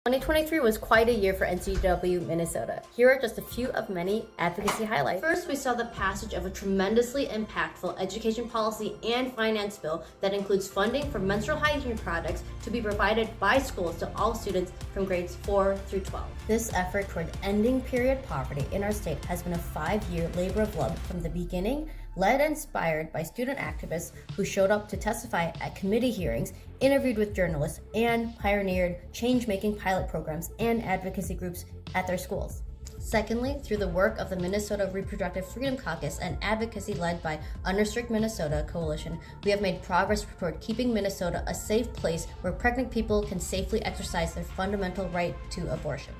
2023 was quite a year for NCJW Minnesota. Here are just a few of many advocacy highlights. First, we saw the passage of a tremendously impactful education policy and finance bill that includes funding for menstrual hygiene products to be provided by schools to all students from grades 4 through 12. This effort toward ending period poverty in our state has been a 5-year labor of love from the beginning, led and inspired by student activists who showed up to testify at committee hearings, interviewed with journalists, and pioneered change-making pilot programs and advocacy groups at their schools. Secondly, through the work of the Minnesota Reproductive Freedom Caucus and advocacy led by Unrestrict Minnesota Coalition, we have made progress toward keeping Minnesota a safe place where pregnant people can safely exercise their fundamental right to abortion.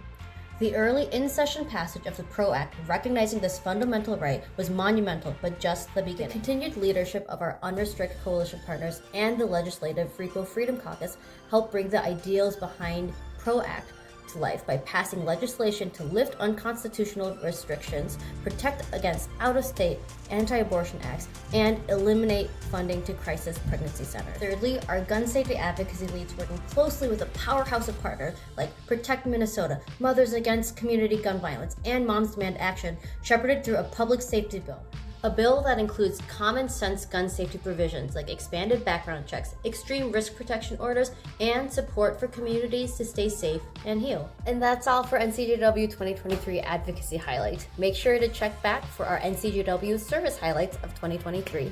The early in-session passage of the PRO Act recognizing this fundamental right was monumental, but just the beginning. The continued leadership of our Unrestricted Coalition partners and the Legislative RICO Freedom Caucus helped bring the ideals behind PRO Act to life by passing legislation to lift unconstitutional restrictions, protect against out-of-state anti-abortion acts, and eliminate funding to crisis pregnancy centers. Thirdly, our gun safety advocacy leads working closely with a powerhouse of partners like Protect Minnesota, Mothers Against Community Gun Violence, and Moms Demand Action, shepherded through a public safety bill. A bill that includes common sense gun safety provisions like expanded background checks, extreme risk protection orders, and support for communities to stay safe and heal. And that's all for NCJW 2023 Advocacy Highlight. Make sure to check back for our NCJW Service Highlights of 2023.